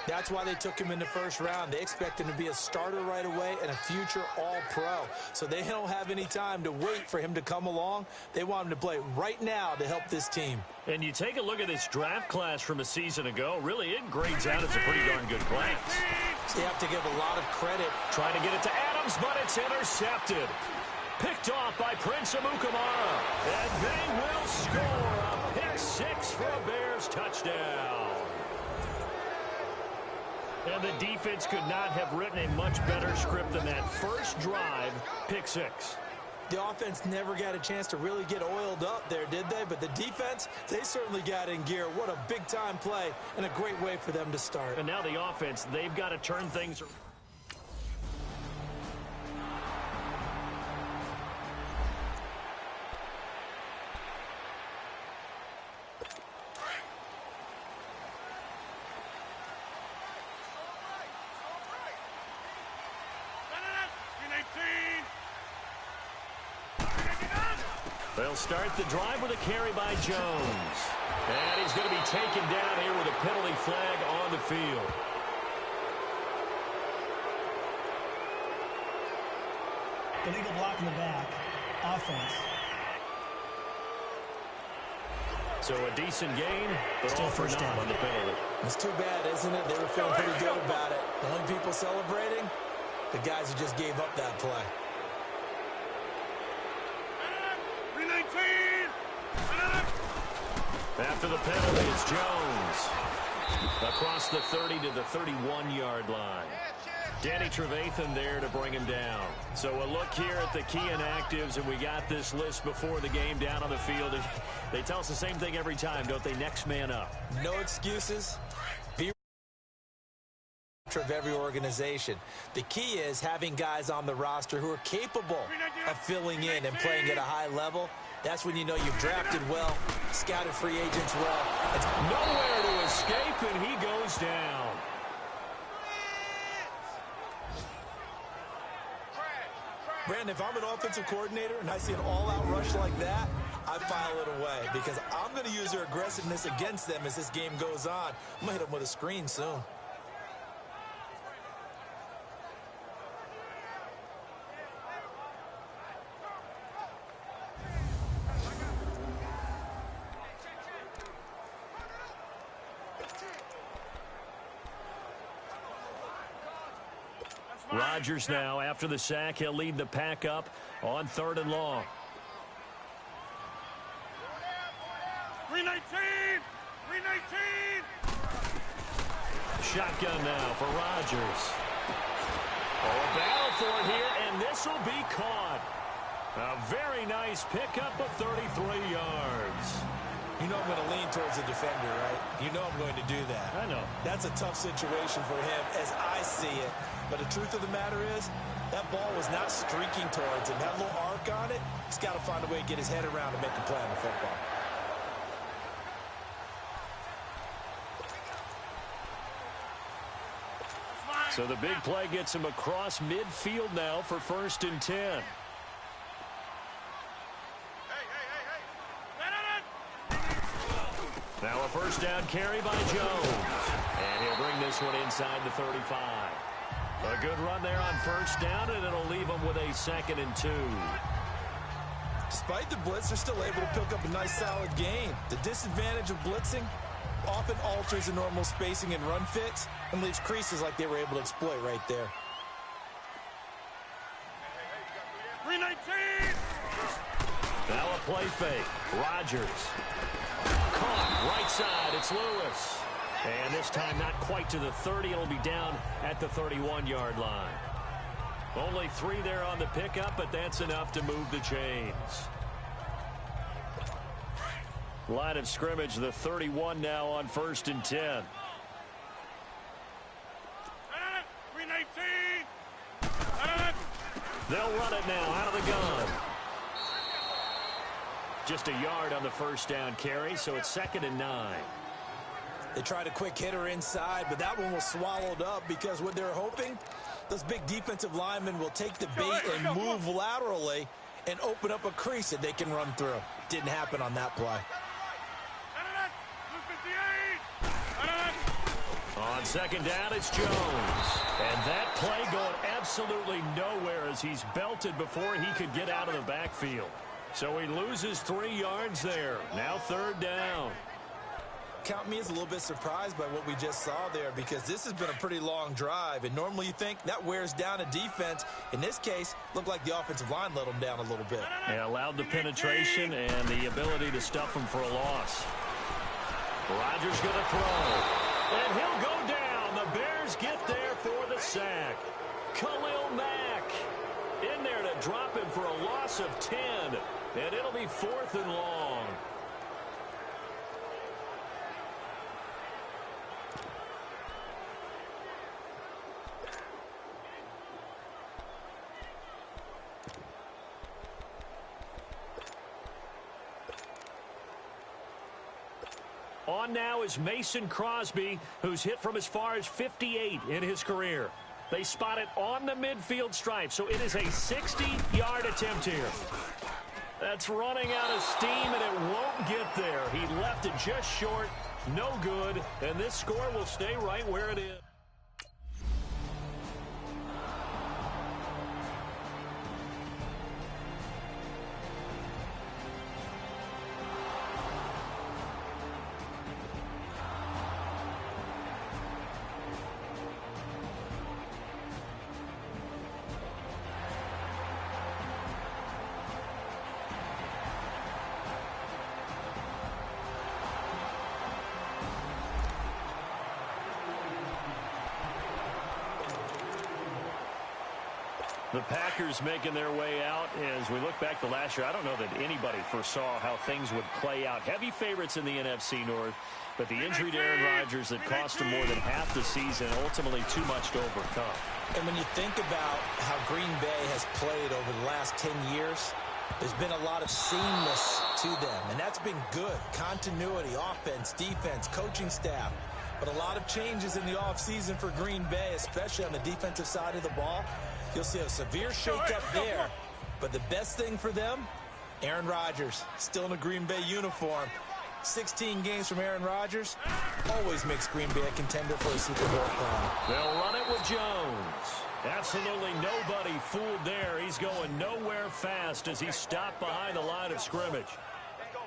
That's why they took him in the first round. They expect him to be a starter right away and a future all-pro. So they don't have any time to wait for him to come along. They want him to play right now to help this team. And you take a look at this draft class from a season ago. Really, it grades out as a pretty darn good class. So you have to give a lot of credit. Trying to get it to Adams, but it's intercepted. Picked off by Prince Amukamara. And they will score a pick six for a Bears touchdown. And the defense could not have written a much better script than that first drive, pick six. The offense never got a chance to really get oiled up there, did they? But the defense, they certainly got in gear. What a big-time play and a great way for them to start. And now the offense, they've got to turn things around. They'll start the drive with a carry by Jones. And he's going to be taken down here with a penalty flag on the field. Illegal block in the back. Offense. So a decent gain, but Still all for first naught down on the penalty. It's too bad, isn't it? They were feeling pretty good about it. The only people celebrating, the guys who just gave up that play. After the penalty, it's Jones. Across the 30 to the 31-yard line. Danny Trevathan there to bring him down. So a look here at the key inactives, and we got this list before the game down on the field. They tell us the same thing every time, don't they? Next man up. No excuses. Be of every organization. The key is having guys on the roster who are capable of filling in and playing at a high level. That's when you know you've drafted well, scouted free agents well. It's nowhere to escape, and he goes down. Brandon, if I'm an offensive coordinator and I see an all-out rush like that, I file it away because I'm going to use their aggressiveness against them as this game goes on. I'm going to hit them with a screen soon. Rodgers now, after the sack, he'll lead the pack up on 3rd and long. 319! 319! Shotgun now for Rodgers. Oh, a battle for it here, and this will be caught. A very nice pickup of 33 yards. You know I'm going to lean towards the defender, right? You know I'm going to do that. I know. That's a tough situation for him as I see it. But the truth of the matter is, that ball was not streaking towards him. That little arc on it, he's got to find a way to get his head around and make a play on the football. So the big play gets him across midfield now for 1st and 10. Now a first down carry by Jones. And he'll bring this one inside the 35. A good run there on 1st down, and it'll leave him with a 2nd and 2. Despite the blitz, they're still able to pick up a nice solid gain. The disadvantage of blitzing often alters the normal spacing and run fits and leaves creases like they were able to exploit right there. 319! Now a play fake. Rodgers. Caught right side. It's Lewis. And this time not quite to the 30. It'll be down at the 31-yard line. Only 3 there on the pickup, but that's enough to move the chains. Line of scrimmage, the 31 now on 1st and 10. 319! They'll run it now out of the gun. Just a yard on the first down carry, so it's 2nd and 9. They tried a quick hitter inside, but that one was swallowed up because what they're hoping, those big defensive linemen will take the bait and move laterally and open up a crease that they can run through. Didn't happen on that play. On On second down, it's Jones. And that play going absolutely nowhere as he's belted before he could get out of the backfield. So he loses 3 yards there. Now third down. Count me as a little bit surprised by what we just saw there, because this has been a pretty long drive, and normally you think that wears down a defense. In this case, looked like the offensive line let them down a little bit. Yeah, allowed the penetration and the ability to stuff them for a loss. Rodgers going to throw, and he'll go down. The Bears get there for the sack. Khalil Mack in there to drop him for a loss of 10, and it'll be 4th and long. On now is Mason Crosby, who's hit from as far as 58 in his career. They spot it on the midfield stripe, so it is a 60-yard attempt here. That's running out of steam, and it won't get there. He left it just short, no good, and this score will stay right where it is. The Packers making their way out. As we look back to last year, I don't know that anybody foresaw how things would play out. Heavy favorites in the NFC North, but the injury to Aaron Rodgers that cost him more than half the season, ultimately too much to overcome. And when you think about how Green Bay has played over the last 10 years, there's been a lot of sameness to them, and that's been good. Continuity, offense, defense, coaching staff. But a lot of changes in the offseason for Green Bay, especially on the defensive side of the ball. You'll see a severe shakeup there. But the best thing for them, Aaron Rodgers, still in a Green Bay uniform. 16 games from Aaron Rodgers always makes Green Bay a contender for a Super Bowl crown. They'll run it with Jones. Absolutely nobody fooled there. He's going nowhere fast as he stopped behind the line of scrimmage.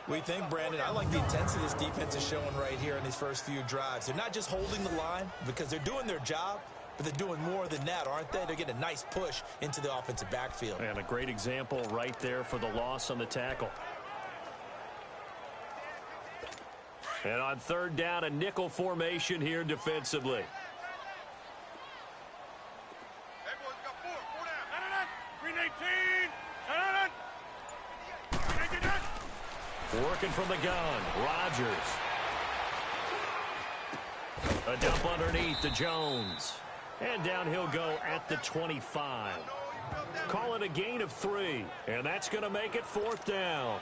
We think, Brandon, I like the intensity this defense is showing right here in these first few drives. They're not just holding the line because they're doing their job, but they're doing more than that, aren't they? They're getting a nice push into the offensive backfield. And a great example right there for the loss on the tackle. And on third down, a nickel formation here defensively. Working from the gun, Rodgers. A dump underneath to Jones. And down he'll go at the 25. Call it a gain of 3. And that's going to make it 4th down.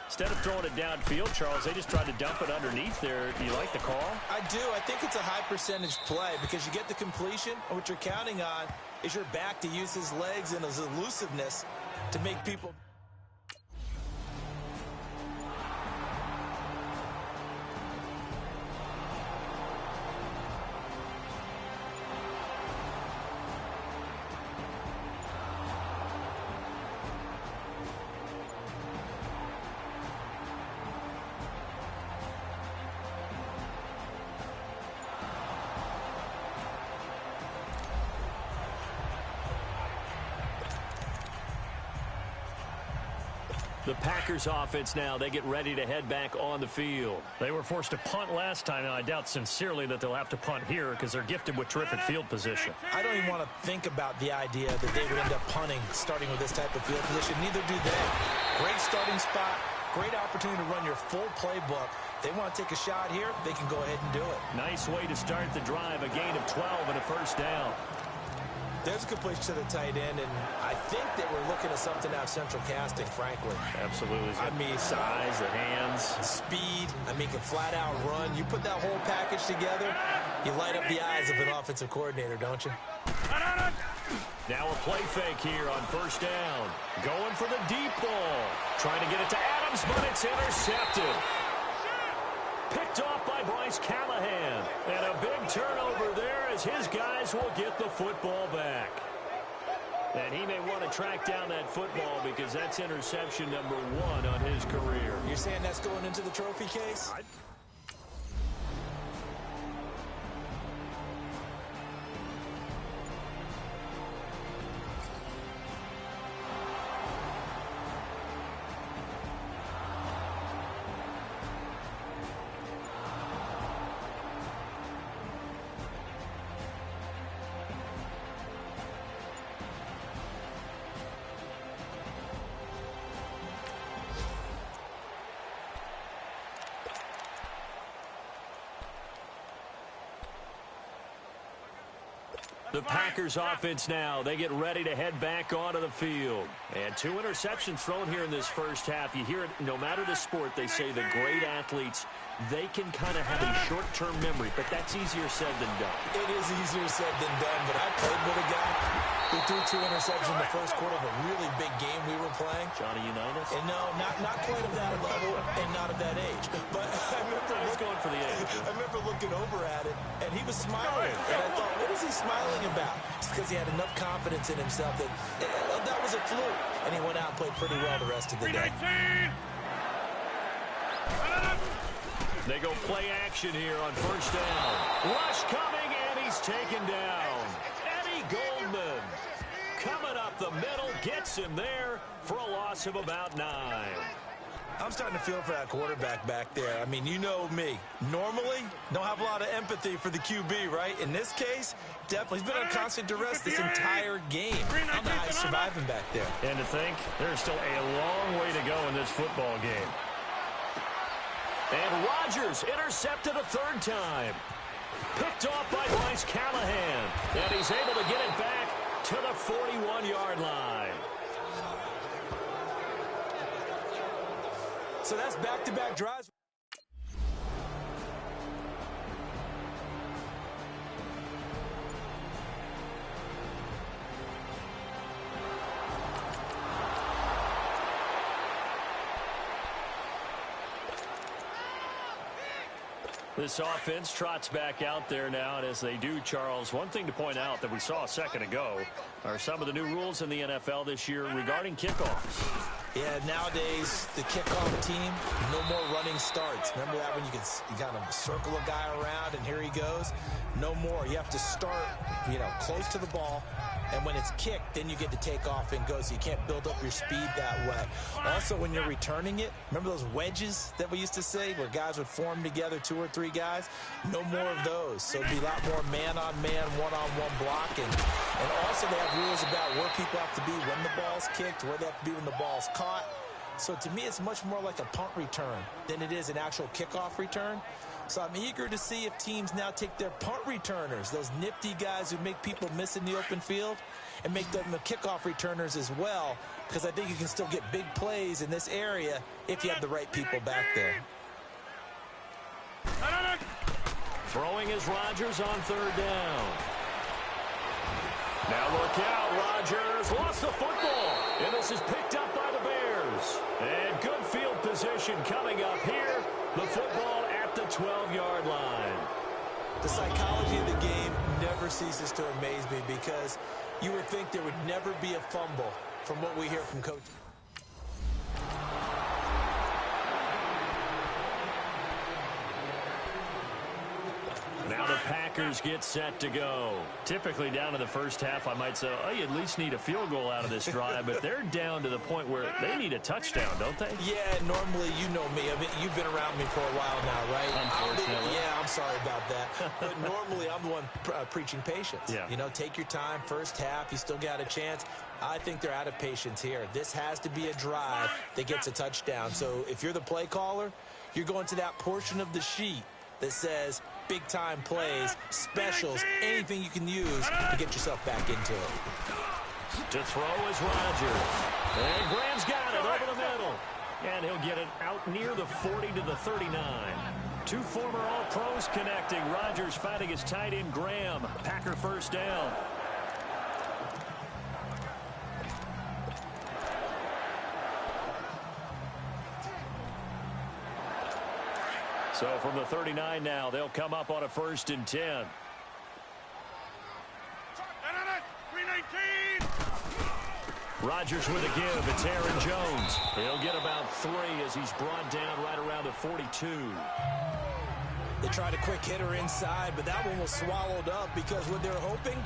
Instead of throwing it downfield, Charles, they just tried to dump it underneath there. Do you like the call? I do. I think it's a high percentage play because you get the completion. And what you're counting on is your back to use his legs and his elusiveness to make people... The Packers offense now, they get ready to head back on the field. They were forced to punt last time, and I doubt sincerely that they'll have to punt here because they're gifted with terrific field position. I don't even want to think about the idea that they would end up punting starting with this type of field position. Neither do they. Great starting spot, great opportunity to run your full playbook. They want to take a shot here, they can go ahead and do it. Nice way to start the drive, a gain of 12 and a first down. There's a good push to the tight end, and I think that we're looking at something out of central casting, frankly. Absolutely. I mean, size, the hands. Speed, I mean, can flat-out run. You put that whole package together, you light up the eyes of an offensive coordinator, don't you? Now a play fake here on first down. Going for the deep ball. Trying to get it to Adams, but it's intercepted. Picked Picked off by Bryce Callahan. And a big turnover there as his guys will get the football back. And he may want to track down that football because that's interception number 1 on his career. You're saying that's going into the trophy case? The Packers offense now. They get ready to head back onto the field. And 2 interceptions thrown here in this first half. You hear it, no matter the sport, they say the great athletes, they can kind of have a short-term memory, but that's easier said than done. It is easier said than done, but I played with a guy who threw 2 interceptions in the first quarter of a really big game we were playing. Johnny Unitas? And no, not quite of that level and not of that age. But I was going for the age. I remember looking over at it, and he was smiling. And I thought, what is he smiling about? It's because he had enough confidence in himself that that was a fluke. And he went out and played pretty well the rest of the day. They go play action here on first down. Rush coming, and he's taken down. Eddie Goldman coming up the middle, gets him there for a loss of about 9. I'm starting to feel for that quarterback back there. I mean, you know me. Normally, don't have a lot of empathy for the QB, right? In this case, definitely. He's been on constant duress this entire game. I don't know how he's surviving back there. And to think, there's still a long way to go in this football game. And Rodgers intercepted a 3rd time. Picked off by Bryce Callahan. And he's able to get it back to the 41-yard line. So that's back-to-back drives. This offense trots back out there now, and as they do, Charles, one thing to point out that we saw a second ago are some of the new rules in the NFL this year regarding kickoffs. Yeah, nowadays, the kickoff team, no more running starts. Remember that when you kind of circle a guy around and here he goes? No more. You have to start, close to the ball. And when it's kicked, then you get to take off and go, so you can't build up your speed that way. Also, when you're returning it, remember those wedges that we used to say where guys would form together, 2 or 3 guys? No more of those. So it'll be a lot more man-on-man, one-on-one blocking. And also they have rules about where people have to be when the ball's kicked, where they have to be when the ball's caught. So to me, it's much more like a punt return than it is an actual kickoff return. So I'm eager to see if teams now take their punt returners, those nifty guys who make people miss in the open field, and make them the kickoff returners as well, because I think you can still get big plays in this area if you have the right people back there. Throwing is Rodgers on 3rd down. Now look out, Rodgers lost the football, and this is picked up by the Bears. And good field position coming up here. The football at the 12-yard line. The psychology of the game never ceases to amaze me because you would think there would never be a fumble from what we hear from coaches. Now the Packers get set to go. Typically down to the first half, I might say, oh, you at least need a field goal out of this drive, but they're down to the point where they need a touchdown, don't they? Yeah, normally, you know me. I mean, you've been around me for a while now, right? Unfortunately. Yeah, I'm sorry about that. But normally, I'm the one preaching patience. Yeah. Take your time. First half, you still got a chance. I think they're out of patience here. This has to be a drive that gets a touchdown. So if you're the play caller, you're going to that portion of the sheet that says big-time plays, specials, anything you can use to get yourself back into it. To throw is Rodgers. And Graham's got it over the middle. And he'll get it out near the 40 to the 39. 2 former All-Pros connecting. Rodgers fighting his tight end Graham. Packer first down. So from the 39 now, they'll come up on a 1st and 10. 319. Rodgers with a give. It's Aaron Jones. He'll get about 3 as he's brought down right around the 42. They tried a quick hitter inside, but that one was swallowed up because what they're hoping,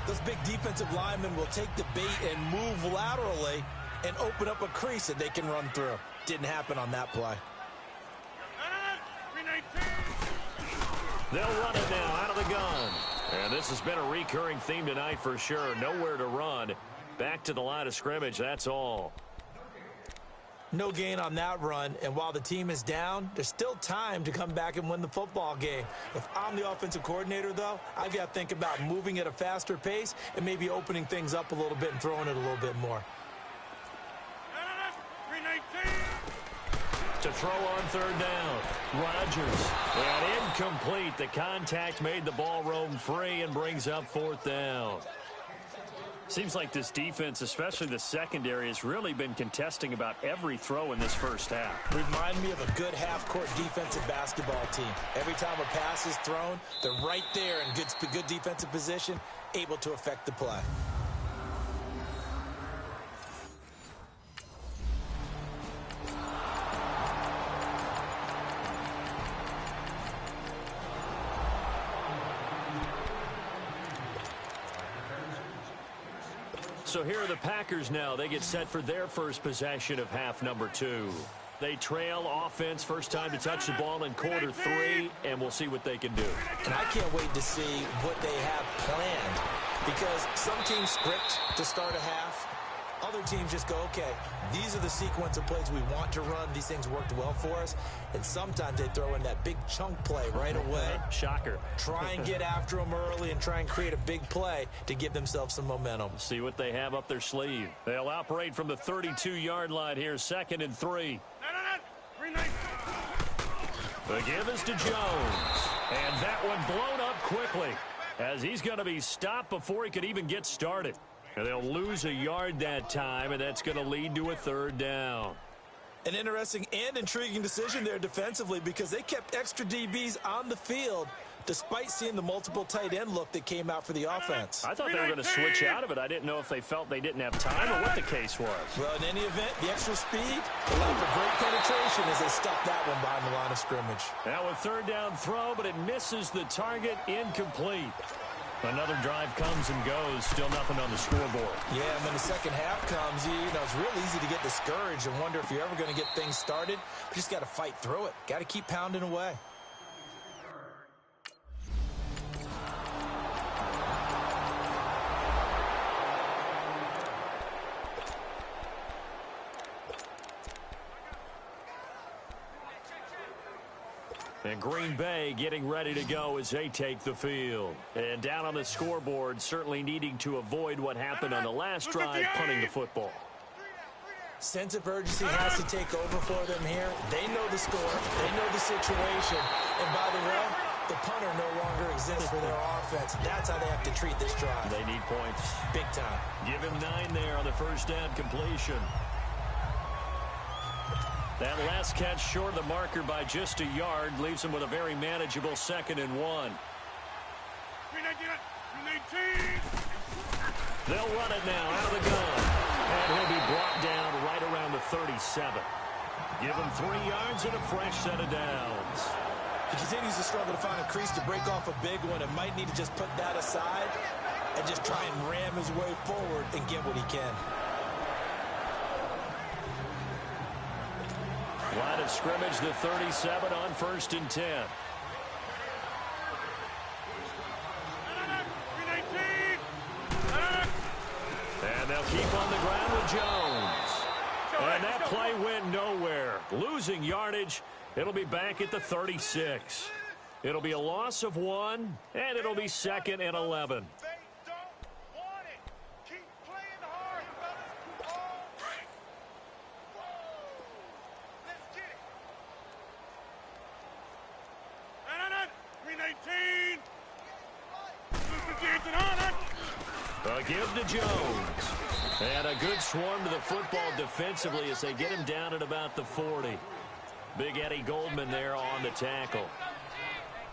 those big defensive linemen will take the bait and move laterally and open up a crease that they can run through. Didn't happen on that play. 319. They'll run it now out of the gun. And this has been a recurring theme tonight for sure. Nowhere to run. Back to the line of scrimmage, that's all. No gain on that run, and while the team is down, there's still time to come back and win the football game. If I'm the offensive coordinator, though, I've got to think about moving at a faster pace and maybe opening things up a little bit and throwing it a little bit more. 319. To throw on 3rd down. Rodgers. And incomplete. The contact made the ball roam free and brings up 4th down. Seems like this defense, especially the secondary, has really been contesting about every throw in this first half. Remind me of a good half-court defensive basketball team. Every time a pass is thrown, they're right there in good defensive position, able to affect the play. So here are the Packers now. They get set for their first possession of half number 2. They trail offense, first time to touch the ball in quarter 3, and we'll see what they can do. And I can't wait to see what they have planned, because some teams script to start a half. Other teams just go, okay, these are the sequence of plays we want to run. These things worked well for us. And sometimes they throw in that big chunk play right away. Shocker. Try and get after them early and try and create a big play to give themselves some momentum. See what they have up their sleeve. They'll operate from the 32-yard line here, 2nd and 3. 319. The give is to Jones. And that one blown up quickly as he's going to be stopped before he could even get started. And they'll lose a yard that time, and that's going to lead to a 3rd down. An interesting and intriguing decision there defensively, because they kept extra DBs on the field despite seeing the multiple tight end look that came out for the offense. I thought they were going to switch out of it. I didn't know if they felt they didn't have time or what the case was. Well, in any event, the extra speed allowed for great penetration as they stuffed that one behind the line of scrimmage. Now a 3rd down throw, but it misses the target, incomplete. Another drive comes and goes, still nothing on the scoreboard. Yeah, and when the second half comes, you know, it's real easy to get discouraged and wonder if you're ever going to get things started. You just got to fight through it. Got to keep pounding away. And Green Bay getting ready to go as they take the field. And down on the scoreboard, certainly needing to avoid what happened on the last drive, punting the football. Sense of urgency has to take over for them here. They know the score. They know the situation. And by the way, the punter no longer exists for their offense. That's how they have to treat this drive. They need points. Big time. Give him 9 there on the first down completion. That last catch short of the marker by just a yard leaves him with a very manageable 2nd and 1. 319. They'll run it now out of the gun. And he'll be brought down right around the 37. Give him 3 yards and a fresh set of downs. He continues to struggle to find a crease to break off a big one and might need to just put that aside and just try and ram his way forward and get what he can. Line of scrimmage, the 37 on 1st and 10. 319. And they'll keep on the ground with Jones. And that play went nowhere. Losing yardage. It'll be back at the 36. It'll be a loss of 1, and it'll be 2nd and 11. A give to Jones. And a good swarm to the football defensively as they get him down at about the 40. Big Eddie Goldman there on the tackle.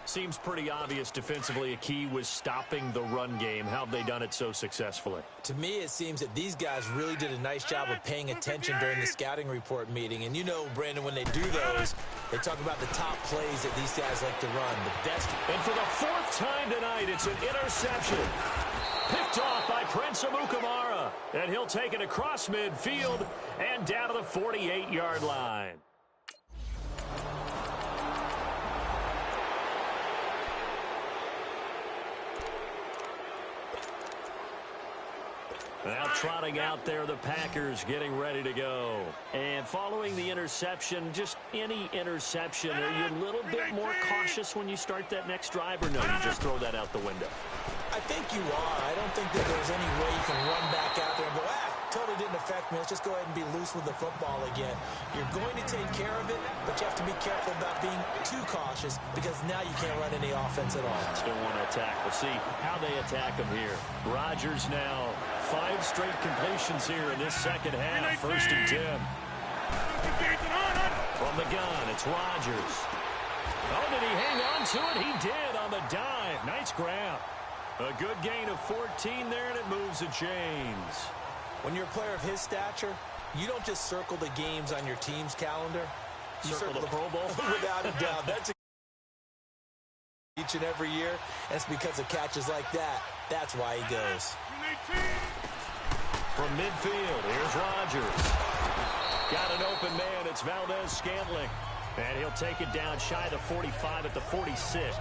Seems pretty obvious defensively a key was stopping the run game. How have they done it so successfully? To me, it seems that these guys really did a nice job of paying attention during the scouting report meeting. And you know, Brandon, when they do those, they talk about the top plays that these guys like to run. The best. And for the fourth time tonight, it's an interception. Picked off by Prince Amukamara. And he'll take it across midfield and down to the 48-yard line. Now trotting out there, the Packers getting ready to go. And following the interception, just any interception, are you a little bit more cautious when you start that next drive, or no, you just throw that out the window? I think you are. I don't think that there's any way you can run back out there and go, totally didn't affect me. Let's just go ahead and be loose with the football again. You're going to take care of it, but you have to be careful about being too cautious because now you can't run any offense at all. Still want to attack. We'll see how they attack them here. Rodgers now 5 straight completions here in this second half. 1st and 10. From the gun, it's Rodgers. Oh, did he hang on to it? He did on the dive. Nice grab. A good gain of 14 there, and it moves the chains. When you're a player of his stature, you don't just circle the games on your team's calendar. You circle the Pro Bowl? Without a doubt. That's each and every year, and it's because of catches like that. That's why he goes. From midfield, here's Rodgers. Got an open man. It's Valdez-Scantling. And he'll take it down shy of the 45 at the 46.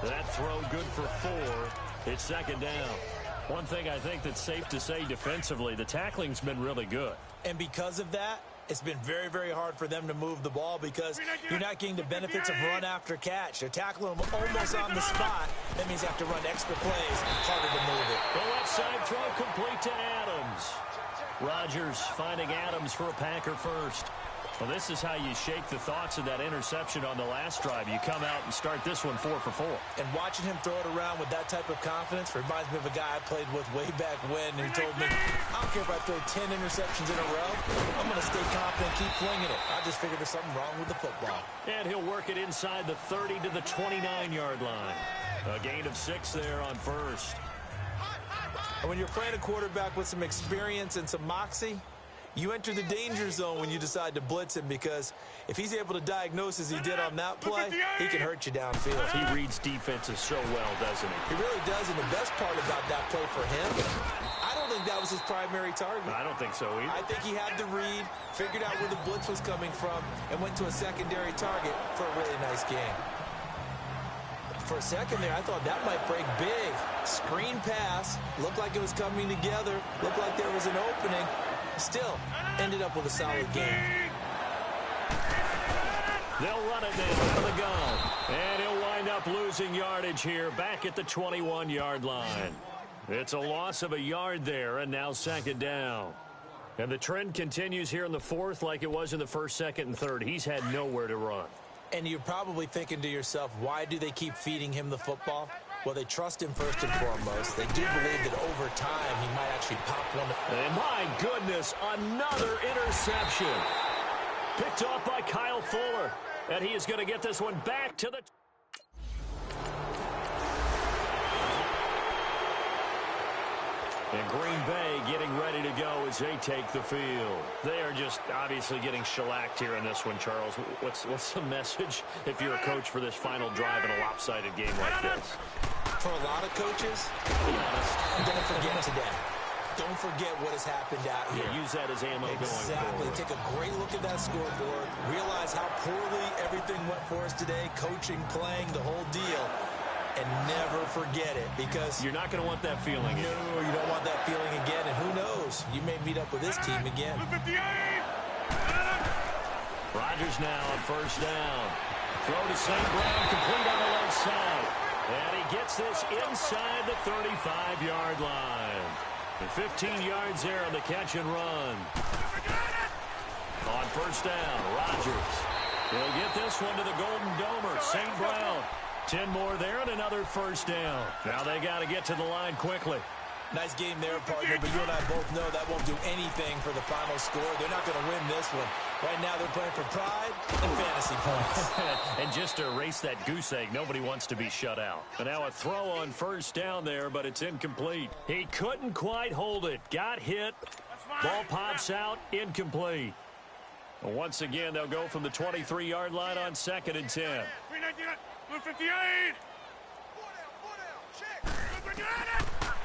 That throw good for 4. It's 2nd down. One thing I think that's safe to say defensively, the tackling's been really good. And because of that, it's been very, very hard for them to move the ball because you're not getting the benefits of run after catch. They're tackling them almost on the spot. That means they have to run extra plays, harder to move it. The left side throw complete to Adams. Rodgers finding Adams for a Packer first. Well, this is how you shake the thoughts of that interception on the last drive. You come out and start this one 4 for 4. And watching him throw it around with that type of confidence reminds me of a guy I played with way back when, and he told me, I don't care if I throw 10 interceptions in a row. I'm going to stay confident, keep flinging it. I just figured there's something wrong with the football. And he'll work it inside the 30 to the 29-yard line. A gain of 6 there on 1st. And when you're playing a quarterback with some experience and some moxie, you enter the danger zone when you decide to blitz him because if he's able to diagnose as he did on that play, he can hurt you downfield. He reads defenses so well, doesn't he? He really does, and the best part about that play for him, I don't think that was his primary target. I don't think so either. I think he had the read, figured out where the blitz was coming from, and went to a secondary target for a really nice game. For a second there, I thought that might break big. Screen pass, looked like it was coming together, looked like there was an opening. Still, ended up with a solid game. They'll run it now out of the gun. And he'll wind up losing yardage here back at the 21-yard line. It's a loss of a yard there, and now 2nd down. And the trend continues here in the 4th like it was in the 1st, 2nd, and 3rd. He's had nowhere to run. And you're probably thinking to yourself, why do they keep feeding him the football? Well, they trust him first and foremost. They do believe that over time he might actually pop one. And my goodness, another interception. Picked off by Kyle Fuller. And he is going to get this one back to the... And Green Bay getting ready to go as they take the field. They are just obviously getting shellacked here in this one, Charles. What's the message if you're a coach for this final drive in a lopsided game like this? For a lot of coaches, be honest, don't forget today. Don't forget what has happened out here. Yeah, use that as ammo going Exactly. forward. Take a great look at that scoreboard. Realize how poorly everything went for us today. Coaching, playing, the whole deal. And never forget it because... You're not going to want that feeling again. No, you don't want that feeling again. And who knows? You may meet up with this team again. Rodgers now on 1st down. Throw to St. Brown, complete on the left side. And he gets this inside the 35-yard line. And 15 yards there on the catch and run. On 1st down, Rodgers. He'll get this one to the Golden Domer, St. Brown. 10 more there and another 1st down. Now they got to get to the line quickly. Nice game there, partner, but you and I both know that won't do anything for the final score. They're not going to win this one. Right now they're playing for pride and fantasy points. And just to erase that goose egg, nobody wants to be shut out. And now a throw on first down there, but it's incomplete. He couldn't quite hold it. Got hit. Ball pops out, incomplete. Once again, they'll go from the 23-yard line on 2nd and 10. 58.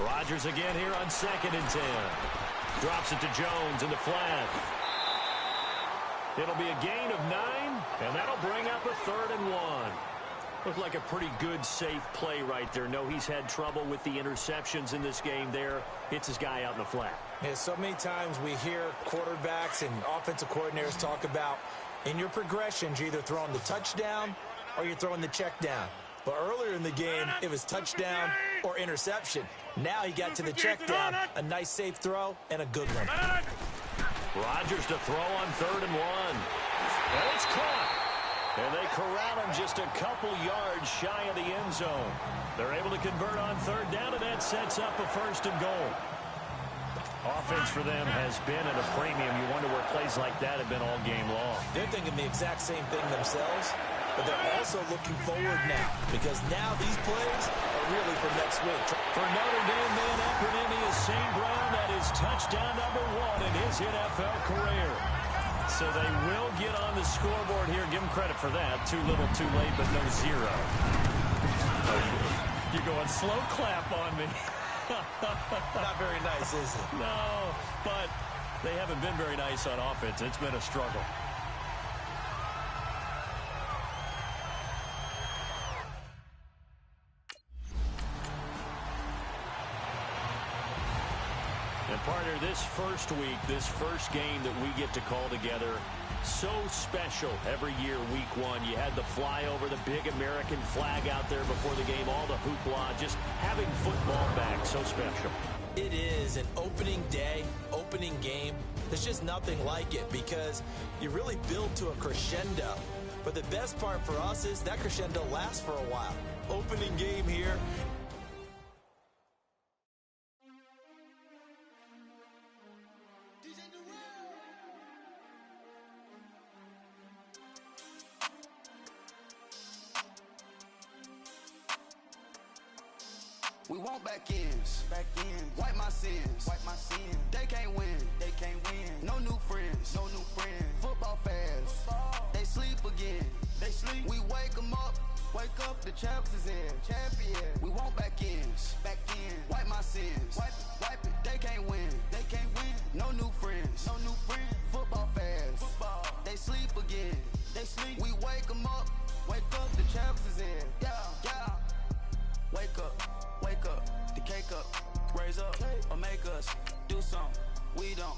Rodgers again here on 2nd and 10. Drops it to Jones in the flat. It'll be a gain of 9, and that'll bring up a 3rd and 1. Looked like a pretty good, safe play right there. No, he's had trouble with the interceptions in this game there. Hits his guy out in the flat. Yeah, so many times we hear quarterbacks and offensive coordinators talk about in your progressions, you're either throwing the touchdown or you're throwing the check down. But earlier in the game, it was touchdown or interception. Now he got to the check down, a nice safe throw, and a good one. Rodgers to throw on 3rd and 1. And it's caught. And they corral him just a couple yards shy of the end zone. They're able to convert on 3rd down, and that sets up a 1st and goal. Offense for them has been at a premium. You wonder where plays like that have been all game long. They're thinking the exact same thing themselves, but they're also looking forward now because now these plays are really for next week. For Notre Dame man acronym is St. Brown. That is touchdown number 1 in his NFL career. So they will get on the scoreboard here. Give them credit for that. Too little, too late, but no 0. You're going slow clap on me. Not very nice, is it? No, but they haven't been very nice on offense. It's been a struggle. And partner, this first week, this first game that we get to call together, so special every year, week 1. You had the flyover, the big American flag out there before the game, all the hoopla, just having football back, so special. It is an opening day, opening game. There's just nothing like it because you really build to a crescendo. But the best part for us is that crescendo lasts for a while. Opening game here. We want back ends. Wipe my sins. They can't win. No new friends. Football fans. They sleep again. We wake them up. The champs is in. We want back ends. Wipe my sins. Wipe it. They can't win. No new friends. Football fans. They sleep again. We wake them up. The champs is in. Yeah. Wake up, the cake up, raise up, or make us do something we don't.